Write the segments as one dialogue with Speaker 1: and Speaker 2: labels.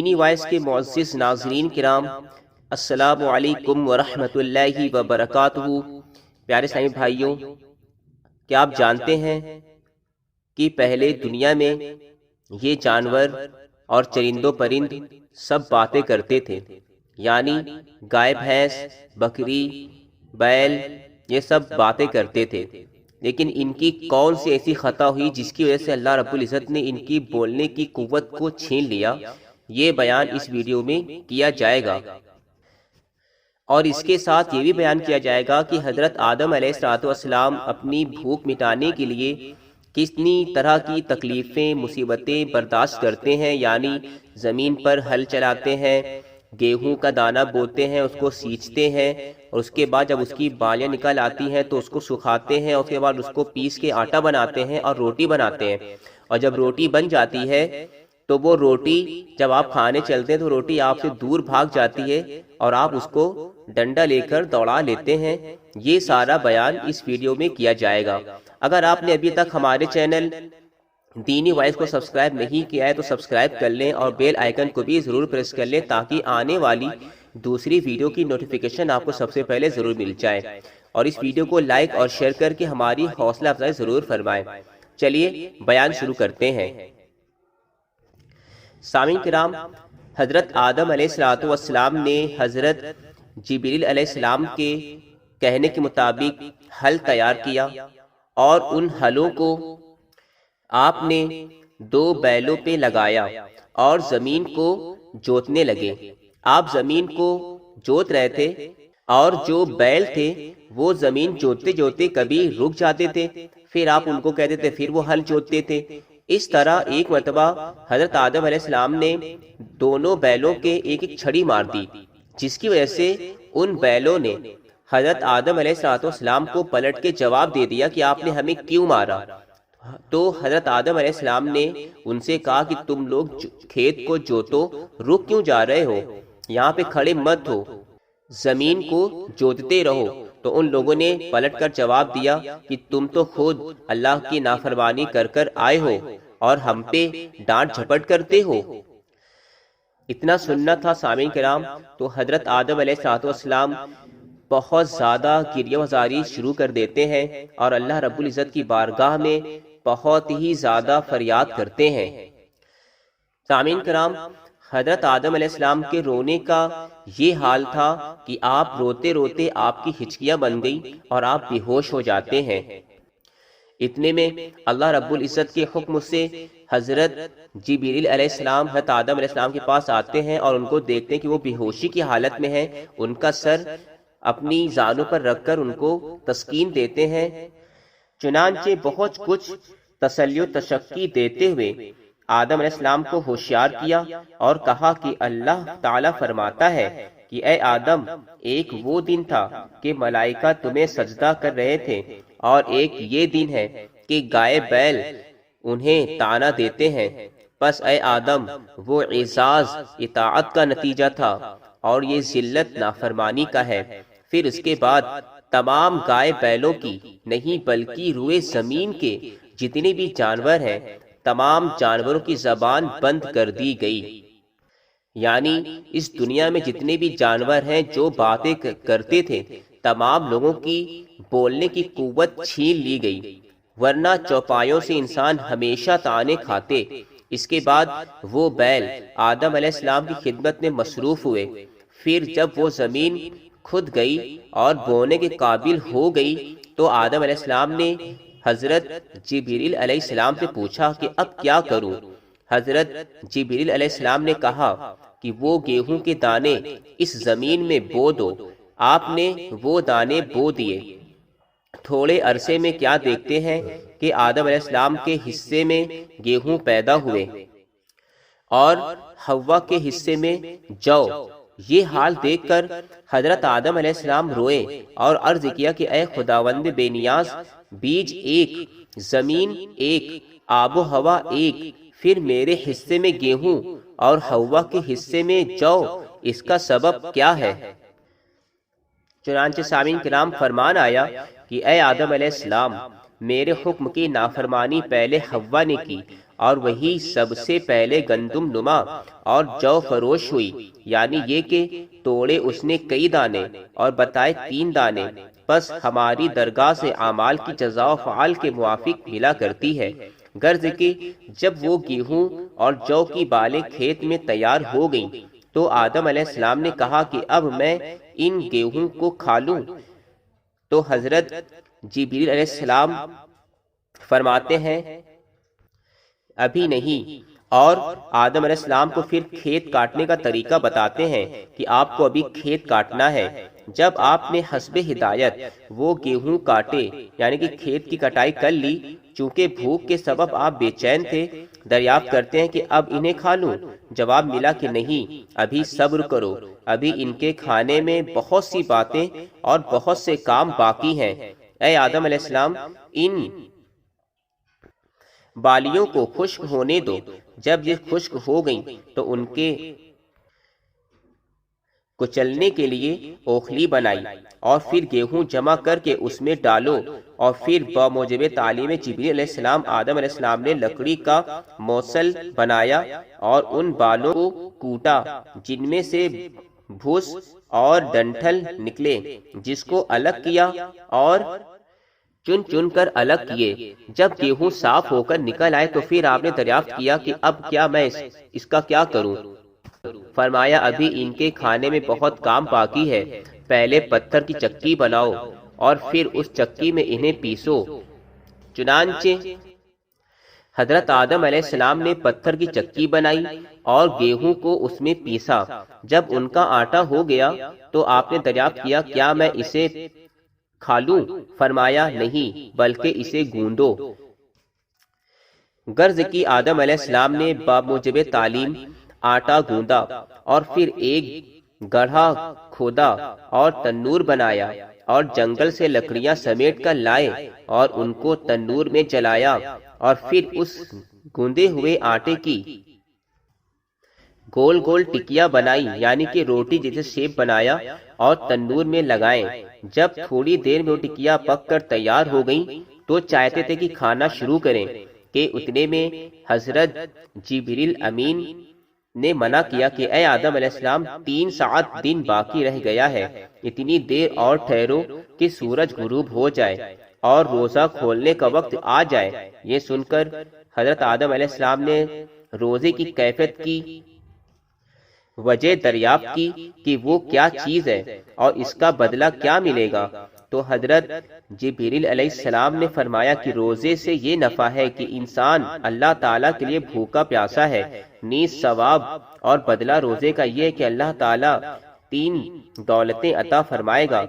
Speaker 1: دینی وائس کے معزز ناظرین کرام، السلام علیکم ورحمۃ اللہ وبرکاتہ۔ پیارے اسلامی بھائیوں، کیا آپ جانتے ہیں کہ پہلے دنیا میں یہ جانور اور چرندوں پرند سب باتیں کرتے تھے، یعنی گائے بھینس بکری بیل یہ سب باتیں کرتے تھے، لیکن ان کی کون سی ایسی خطا ہوئی جس کی وجہ سے اللہ رب العزت نے ان کی بولنے کی قوت کو چھین لیا؟ یہ بیان اس ویڈیو میں کیا جائے گا، اور اس کے ساتھ یہ بھی بیان کیا جائے گا کہ حضرت آدم علیہ السلام اپنی بھوک مٹانے کے لیے کتنی طرح کی تکلیفیں مصیبتیں برداشت کرتے ہیں، یعنی زمین پر ہل چلاتے ہیں، گیہوں کا دانہ بوتے ہیں، اس کو سینچتے ہیں، اور اس کے بعد جب اس کی بالیاں نکل آتی ہیں تو اس کو سکھاتے ہیں، اور اس کے بعد اس کو پیس کے آٹا بناتے ہیں اور روٹی بناتے ہیں، اور جب روٹی بن جاتی ہے تو وہ روٹی جب آپ کھانے چلتے ہیں تو روٹی آپ سے دور بھاگ جاتی ہے اور آپ اس کو ڈنڈا لے کر دوڑا لیتے ہیں۔ یہ سارا بیان اس ویڈیو میں کیا جائے گا۔ اگر آپ نے ابھی تک ہمارے چینل دینی وائس کو سبسکرائب نہیں کیا ہے تو سبسکرائب کر لیں، اور بیل آئیکن کو بھی ضرور پریس کر لیں تاکہ آنے والی دوسری ویڈیو کی نوٹیفیکیشن آپ کو سب سے پہلے ضرور مل جائے، اور اس ویڈیو کو لائک اور شیئر کر کے ہماری حوصلہ افزائی ضرور فرمائیں۔ چلیے بیان شروع کرتے ہیں۔ سامعین کرام، حضرت آدم علیہ السلام نے حضرت جبریل علیہ السلام کے کہنے کے مطابق ہل تیار کیا، اور ان ہلوں کو آپ نے 2 بیلوں پہ لگایا اور زمین کو جوتنے لگے۔ آپ زمین کو جوت رہے تھے، اور جو بیل تھے وہ زمین جوتتے جوتتے کبھی رک جاتے تھے، پھر آپ ان کو کہتے تھے، پھر وہ ہل جوتتے تھے۔ اس طرح ایک مرتبہ حضرت آدم علیہ السلام نے دونوں بیلوں کے ایک ایک چھڑی مار دی، جس کی وجہ سے ان بیلوں نے حضرت آدم علیہ السلام کو پلٹ کے جواب دے دیا کہ آپ نے ہمیں کیوں مارا؟ تو حضرت آدم علیہ السلام نے ان سے کہا کہ تم لوگ کھیت کو جوتو، رک کیوں جا رہے ہو؟ یہاں پہ کھڑے مت ہو، زمین کو جوتتے رہو۔ تو ان لوگوں نے پلٹ کر جواب دیا کہ تم تو خود اللہ کی نافرمانی کر کر آئے ہو اور ہم پہ ڈانٹ جھپٹ کرتے ہو۔ اتنا سننا تھا سامعین کرام، تو حضرت آدم علیہ السلام بہت زیادہ گریہ وزاری شروع کر دیتے ہیں اور اللہ رب العزت کی بارگاہ میں بہت ہی زیادہ فریاد کرتے ہیں۔ سامعین کرام، حضرت آدم علیہ السلام کے رونے کا یہ حال تھا کہ آپ روتے روتے آپ کی ہچکیاں بن گئی اور آپ بے ہوش ہو جاتے ہیں۔ اتنے میں اللہ رب العزت کے حکم سے حضرت جبریل علیہ السلام حضرت آدم علیہ السلام کے پاس آتے ہیں اور ان کو دیکھتے ہیں کہ وہ بے ہوشی کی حالت میں ہیں۔ ان کا سر اپنی زانوں پر رکھ کر ان کو تسکین دیتے ہیں۔ چنانچہ بہت کچھ تسلی و تشکی دیتے ہوئے آدم علیہ السلام کو ہوشیار کیا اور کہا کہ اللہ تعالیٰ فرماتا ہے کہ اے آدم، ایک وہ دن تھا کہ ملائکہ تمہیں سجدہ کر رہے تھے، اور ایک یہ دن ہے کہ گائے بیل انہیں طعنہ دیتے ہیں۔ پس اے آدم، وہ اعزاز اطاعت کا نتیجہ تھا، اور یہ ذلت نافرمانی کا ہے۔ پھر اس کے بعد تمام گائے بیلوں کی نہیں بلکہ روئے زمین کے جتنے بھی جانور ہیں، تمام جانوروں کی زبان بند کر دی گئی، یعنی اس دنیا میں جتنے بھی جانور ہیں جو باتیں کرتے تھے، تمام لوگوں کی بولنے کی قوت چھین لی گئی، ورنہ چوپایوں سے انسان ہمیشہ طعنے کھاتے۔ اس کے بعد وہ بیل آدم علیہ السلام کی خدمت میں مصروف ہوئے۔ پھر جب وہ زمین کھد گئی اور بونے کے قابل ہو گئی تو آدم علیہ السلام نے حضرت جبریل علیہ السلام سے پوچھا کہ اب کیا کروں؟ حضرت جبریل علیہ السلام نے کہا کہ وہ گیہوں کے دانے اس زمین میں بو دو۔ آپ نے وہ دانے بو دیے۔ تھوڑے عرصے میں کیا دیکھتے ہیں کہ آدم علیہ السلام کے حصے میں گیہوں پیدا ہوئے اور حوا کے حصے میں جو۔ یہ حال دیکھ کر حضرت آدم علیہ السلام روئے اور عرض کیا کہ اے خداوند بے نیاز، بیج ایک، زمین ایک، آب و ہوا ایک، پھر میرے حصے میں گیہوں اور حوا کے حصے میں جو، اس کا سبب کیا ہے؟ چنانچہ سامعین کرام فرمان آیا کہ اے آدم علیہ السلام، میرے حکم کی نافرمانی پہلے حوا نے کی اور وہی سب سے پہلے گندم نما اور جو فروش ہوئی، یعنی یہ کہ توڑے اس نے کئی دانے اور بتائے 3 دانے، پس ہماری درگاہ سے اعمال کی جزا و فعال کے موافق ملا کرتی ہے۔ غرض کہ جب وہ گیہوں اور جو کی بالیں کھیت میں تیار ہو گئیں تو آدم علیہ السلام نے کہا کہ اب میں ان گیہوں کو کھا لوں، تو حضرت جبریل علیہ السلام فرماتے ہیں ابھی نہیں، اور آدم علیہ السلام کو پھر کھیت کاٹنے کا طریقہ بتاتے ہیں کہ آپ کو ابھی کھیت کاٹنا ہے۔ جب آپ نے حسب ہدایت وہ گیہوں کاٹے یعنی کہ کھیت کی کٹائی کر لی، چونکہ بھوک کے سبب آپ بے چین تھے، دریافت کرتے ہیں کہ اب انہیں کھا لوں؟ جواب ملا کہ نہیں، ابھی صبر کرو، ابھی ان کے کھانے میں بہت سی باتیں اور بہت سے کام باقی ہیں۔ اے آدم علیہ السلام، ان بالیوں کو خشک ہونے دو۔ جب یہ خشک ہو گئیں تو ان کے کچلنے کے لیے اوکھلی بنائی اور پھر گیہوں جمع کر کے اس میں ڈالو، اور پھر بموجب تعلیم جبریل علیہ السلام آدم علیہ السلام نے لکڑی کا موصل بنایا اور ان بالوں کو کوٹا جن میں سے بھوس اور ڈنٹھل نکلے، جس کو الگ کیا اور چن چن کر الگ کیے۔ جب گیہوں صاف ہو کر نکل آئے تو پھر آپ نے دریافت کیا کہ اب کیا میں اس کا کیا کروں؟ فرمایا ابھی ان کے کھانے میں بہت کام باقی ہے، پہلے پتھر کی چکی بناؤ اور پھر اس چکی میں انہیں پیسو۔ چنانچہ حضرت آدم علیہ السلام نے پتھر کی چکی بنائی اور گیہوں کو اس میں پیسا۔ جب ان کا آٹا ہو گیا تو آپ نے دریافت کیا کیا میں اسے کھا لوں؟ فرمایا نہیں، بلکہ اسے گوندو۔ غرض کی آدم علیہ السلام نے بموجب تعلیم آٹا گوندا اور پھر ایک گڑھا کھودا اور تنور بنایا اور جنگل سے لکڑیاں سمیٹ کر لائے اور ان کو تنور میں جلایا، اور پھر اس گوندے ہوئے آٹے کی گول گول ٹکیاں بنائی یعنی کہ روٹی جیسے شیپ بنایا اور تنور میں لگائیں۔ جب تھوڑی دیر میں وہ ٹکیاں پک کر تیار ہو گئیں تو چاہتے تھے کہ کھانا شروع کریں کہ اتنے میں حضرت جبریل امین نے منع کیا کہ اے آدم علیہ السلام 3 ساعت دن باقی رہ گیا ہے، اتنی دیر اور ٹھہرو کہ سورج غروب ہو جائے اور روزہ کھولنے کا وقت آ جائے۔ یہ سن کر حضرت آدم علیہ السلام نے روزے کی کیفیت کی وجہ دریافت کی کہ وہ کیا چیز ہے اور اس کا بدلہ کیا ملے گا، تو حضرت جبریل علیہ السلام نے فرمایا کہ روزے سے یہ نفع ہے کہ انسان اللہ تعالیٰ کے لیے بھوکا پیاسا ہے، نیز ثواب اور بدلہ روزے کا یہ کہ اللہ تعالیٰ 3 دولتیں عطا فرمائے گا۔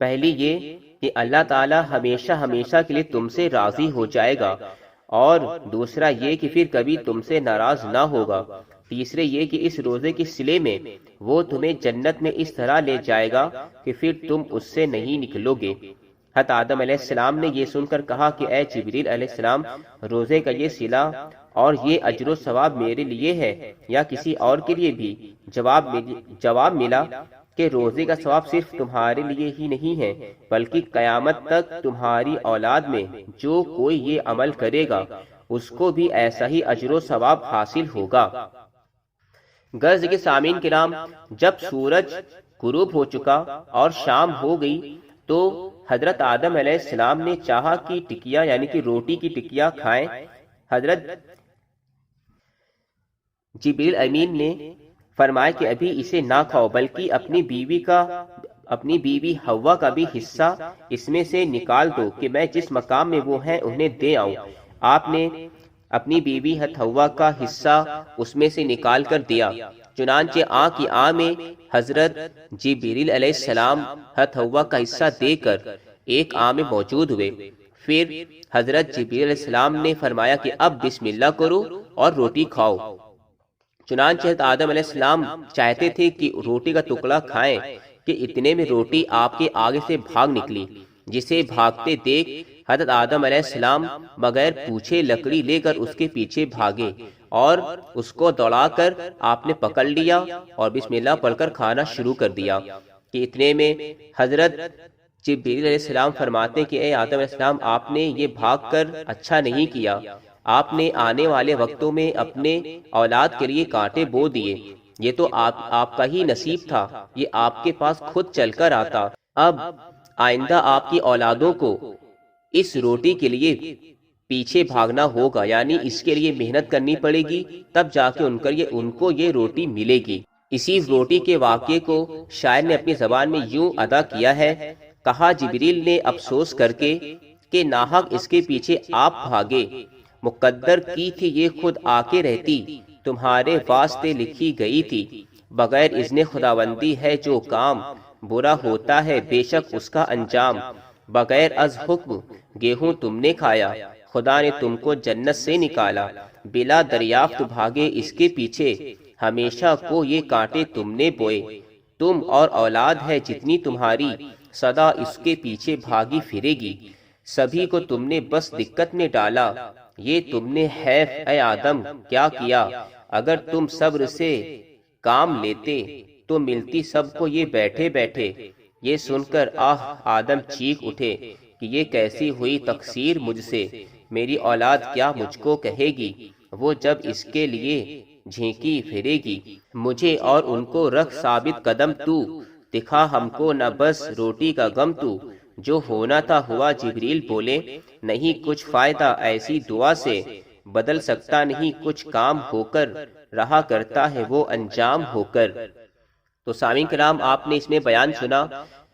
Speaker 1: پہلی یہ کہ اللہ تعالیٰ ہمیشہ ہمیشہ کے لیے تم سے راضی ہو جائے گا، اور دوسرا یہ کہ پھر کبھی تم سے ناراض نہ ہوگا۔ تیسرے یہ کہ اس روزے کے صلے میں وہ تمہیں جنت میں اس طرح لے جائے گا کہ پھر تم اس سے نہیں نکلو گے۔ حضرت آدم علیہ السلام نے یہ سن کر کہا کہ اے جبریل علیہ السلام، روزے کا یہ صلہ اور یہ اجر و ثواب میرے لیے ہے یا کسی اور کے لیے بھی؟ جواب ملا کہ روزے کا ثواب صرف تمہارے لیے ہی نہیں ہے، بلکہ قیامت تک تمہاری اولاد میں جو کوئی یہ عمل کرے گا اس کو بھی ایسا ہی اجر و ثواب حاصل ہوگا۔ غرض کے سامعین کرام، جب سورج غروب ہو چکا اور شام ہو گئی تو حضرت آدم علیہ السلام نے چاہا کہ ٹکیاں یعنی کہ روٹی کی ٹکیاں کھائیں۔ حضرت جبریل امین نے فرمایا کہ ابھی اسے نہ کھاؤ، بلکہ اپنی بیوی حوا کا بھی حصہ اس میں سے نکال دو کہ میں جس مقام میں وہ ہیں انہیں دے آؤں۔ آپ نے اپنی بیوی حضرت حوا کا حصہ اس میں سے نکال کر دیا۔ چنانچہ کی میں حضرت جبریل علیہ السلام حضرت حوا کا حصہ دے کر ایک میں موجود ہوئے۔ پھر حضرت جبریل علیہ السلام نے فرمایا کہ اب بسم اللہ کرو اور روٹی کھاؤ۔ چنانچہ حضرت آدم علیہ السلام چاہتے تھے کہ روٹی کا ٹکڑا کھائیں کہ اتنے میں روٹی آپ کے آگے سے بھاگ نکلی، جسے بھاگتے دیکھ حضرت آدم علیہ السلام بغیر پوچھے لکڑی لے کر اس کے پیچھے بھاگے اور اس کو دوڑا کر آپ نے پکڑ لیا اور بسم اللہ پڑھ کر کھانا شروع کر دیا کہ اتنے میں حضرت جبریل علیہ السلام فرماتے ہیں کہ اے آدم علیہ السلام، آپ نے یہ بھاگ کر اچھا نہیں کیا، آپ نے آنے والے وقتوں میں اپنے اولاد کے لیے کانٹے بو دیے، یہ تو آپ کا ہی نصیب تھا، یہ آپ کے پاس خود چل کر آتا۔ اب آئندہ آپ کی اولادوں کو اس روٹی کے لیے پیچھے بھاگنا ہوگا، یعنی اس کے لیے محنت کرنی پڑے گی، تب جا کے ان کو یہ روٹی ملے گی۔ اسی روٹی کے واقعے کو شاعر نے اپنی زبان میں یوں ادا کیا ہے، کہا جبریل نے افسوس کر کے کہ ناحق اس کے پیچھے آپ بھاگے، مقدر کی تھی یہ خود آ کے رہتی، تمہارے واسطے لکھی گئی تھی، بغیر اذن خداوندی ہے جو کام، برا ہوتا ہے بے شک اس کا انجام، بغیر از حکم گیہوں تم نے کھایا، خدا نے تم کو جنت سے نکالا، بلا دریافت بھاگے اس کے پیچھے، ہمیشہ کو یہ کانٹے تم نے بوئے، تم اور اولاد ہے جتنی تمہاری، سدا اس کے پیچھے بھاگی پھرے گی، سبھی کو تم نے بس دقت میں ڈالا، یہ تم نے حیف اے آدم کیا کیا، اگر تم صبر سے کام لیتے تو ملتی سب کو یہ بیٹھے بیٹھے۔ یہ سن کر آدم چیخ اٹھے کہ یہ کیسی ہوئی تقصیر مجھ سے، میری اولاد کیا مجھ کو کہے گی، وہ جب اس کے لیے جھینکی پھرے گی، مجھے اور ان کو رکھ ثابت قدم تو، دکھا ہم کو نہ بس روٹی کا غم تو، جو ہونا تھا ہوا جبریل بولے، نہیں کچھ فائدہ ایسی دعا سے، بدل سکتا نہیں کچھ کام ہو کر، رہا کرتا ہے وہ انجام ہو کر۔ تو سامعین کرام، آپ نے اس میں بیان سنا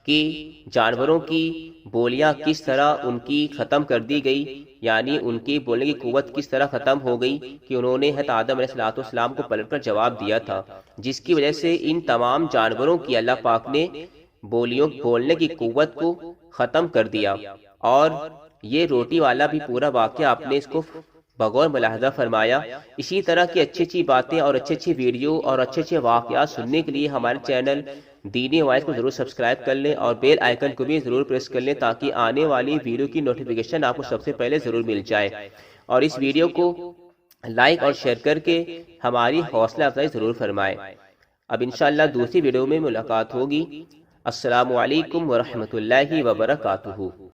Speaker 1: کہ جانوروں کی بولیاں کس طرح ان کی ختم کر دی گئی، یعنی ان کی بولنے کی قوت کس طرح ختم ہو گئی کہ انہوں نے حضرت آدم علیہ السلام کو پلٹ کر جواب دیا تھا، جس کی وجہ سے ان تمام جانوروں کی اللہ پاک نے بولنے کی قوت کو ختم کر دیا۔ اور یہ روٹی والا بھی پورا واقعہ آپ نے اس کو بغور ملاحظہ فرمایا۔ اسی طرح کی اچھی اچھی باتیں اور اچھی اچھی ویڈیو اور اچھے اچھے واقعات سننے کے لیے ہمارے چینل دینی وائس کو ضرور سبسکرائب کر لیں اور بیل آئیکن کو بھی ضرور پریس کر لیں تاکہ آنے والی ویڈیو کی نوٹیفیکیشن آپ کو سب سے پہلے ضرور مل جائے، اور اس ویڈیو کو لائک اور شیئر کر کے ہماری حوصلہ افزائی ضرور فرمائیں۔ اب انشاءاللہ دوسری ویڈیو میں ملاقات ہوگی۔ السلام علیکم ورحمۃ اللہ وبرکاتہ۔